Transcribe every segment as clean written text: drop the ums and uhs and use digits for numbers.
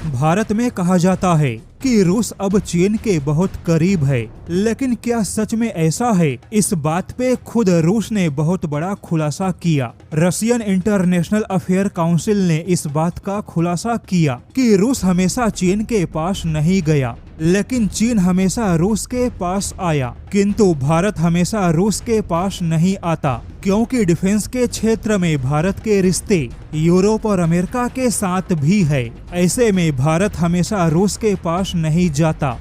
भारत में कहा जाता है कि रूस अब चीन के बहुत करीब है, लेकिन क्या सच में ऐसा है? इस बात पे खुद रूस ने बहुत बड़ा खुलासा किया। रशियन इंटरनेशनल अफेयर काउंसिल ने इस बात का खुलासा किया कि रूस हमेशा चीन के पास नहीं गया, लेकिन चीन हमेशा रूस के पास आया, किंतु भारत हमेशा रूस के पास नहीं आता, क्योंकि डिफेंस के क्षेत्र में भारत के रिश्ते यूरोप और अमेरिका के साथ भी है। ऐसे में भारत हमेशा रूस के पास नहीं जाता,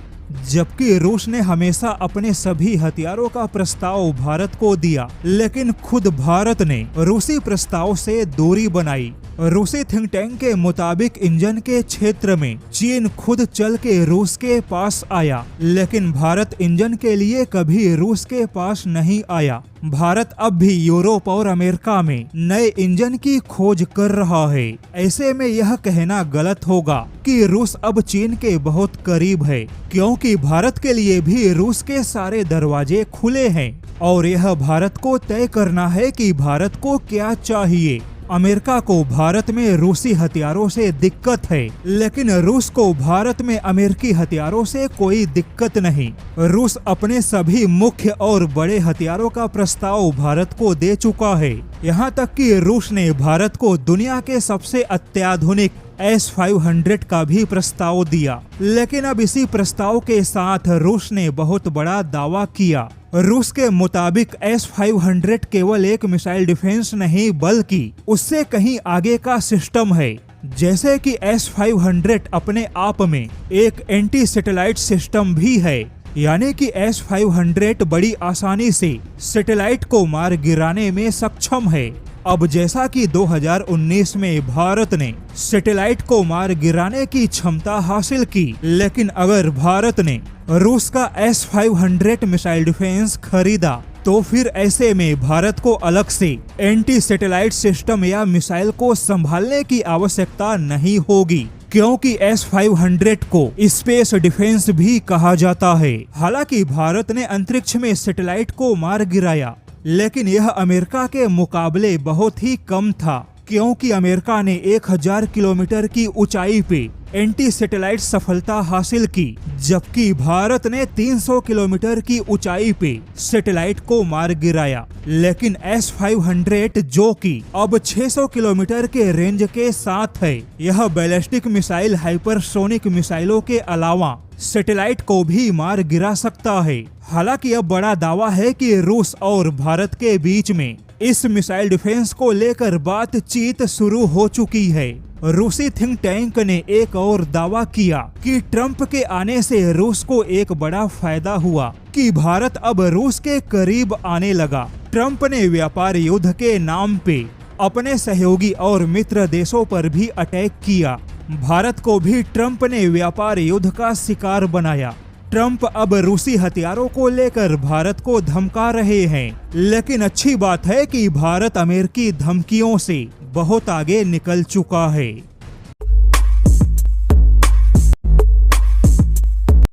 जबकि रूस ने हमेशा अपने सभी हथियारों का प्रस्ताव भारत को दिया, लेकिन खुद भारत ने रूसी प्रस्ताव से दूरी बनाई। रूसी थिंक टैंक के मुताबिक इंजन के क्षेत्र में चीन खुद चल के रूस के पास आया, लेकिन भारत इंजन के लिए कभी रूस के पास नहीं आया। भारत अब भी यूरोप और अमेरिका में नए इंजन की खोज कर रहा है। ऐसे में यह कहना गलत होगा कि रूस अब चीन के बहुत करीब है, क्योंकि भारत के लिए भी रूस के सारे दरवाजे खुले हैं और यह भारत को तय करना है कि भारत को क्या चाहिए। अमेरिका को भारत में रूसी हथियारों से दिक्कत है, लेकिन रूस को भारत में अमेरिकी हथियारों से कोई दिक्कत नहीं। रूस अपने सभी मुख्य और बड़े हथियारों का प्रस्ताव भारत को दे चुका है। यहाँ तक कि रूस ने भारत को दुनिया के सबसे अत्याधुनिक S-500 का भी प्रस्ताव दिया, लेकिन अब इसी प्रस्ताव के साथ रूस ने बहुत बड़ा दावा किया। रूस के मुताबिक S-500 केवल एक मिसाइल डिफेंस नहीं, बल्कि उससे कहीं आगे का सिस्टम है। जैसे कि S-500 अपने आप में एक एंटी सैटेलाइट सिस्टम भी है, यानी कि S-500 बड़ी आसानी से सैटेलाइट को मार गिराने में सक्षम है। अब जैसा कि 2019 में भारत ने सैटेलाइट को मार गिराने की क्षमता हासिल की, लेकिन अगर भारत ने रूस का S-500 मिसाइल डिफेंस खरीदा, तो फिर ऐसे में भारत को अलग से एंटी सैटेलाइट सिस्टम या मिसाइल को संभालने की आवश्यकता नहीं होगी, क्योंकि S-500 को स्पेस डिफेंस भी कहा जाता है। हालांकि भारत ने अंतरिक्ष में सैटेलाइट को मार गिराया, लेकिन यह अमेरिका के मुकाबले बहुत ही कम था, क्योंकि अमेरिका ने 1000 किलोमीटर की ऊंचाई पे एंटी सैटेलाइट सफलता हासिल की, जबकि भारत ने 300 किलोमीटर की ऊंचाई पे सैटेलाइट को मार गिराया। लेकिन S-500 जो कि अब 600 किलोमीटर के रेंज के साथ है, यह बैलिस्टिक मिसाइल हाइपरसोनिक मिसाइलों के अलावा सैटेलाइट को भी मार गिरा सकता है। हालांकि अब बड़ा दावा है कि रूस और भारत के बीच में इस मिसाइल डिफेंस को लेकर बातचीत शुरू हो चुकी है। रूसी थिंक टैंक ने एक और दावा किया कि ट्रंप के आने से रूस को एक बड़ा फायदा हुआ कि भारत अब रूस के करीब आने लगा। ट्रंप ने व्यापार युद्ध के नाम पे अपने सहयोगी और मित्र देशों पर भी अटैक किया। भारत को भी ट्रंप ने व्यापार युद्ध का शिकार बनाया। ट्रंप अब रूसी हथियारों को लेकर भारत को धमका रहे हैं, लेकिन अच्छी बात है कि भारत अमेरिकी धमकियों से बहुत आगे निकल चुका है।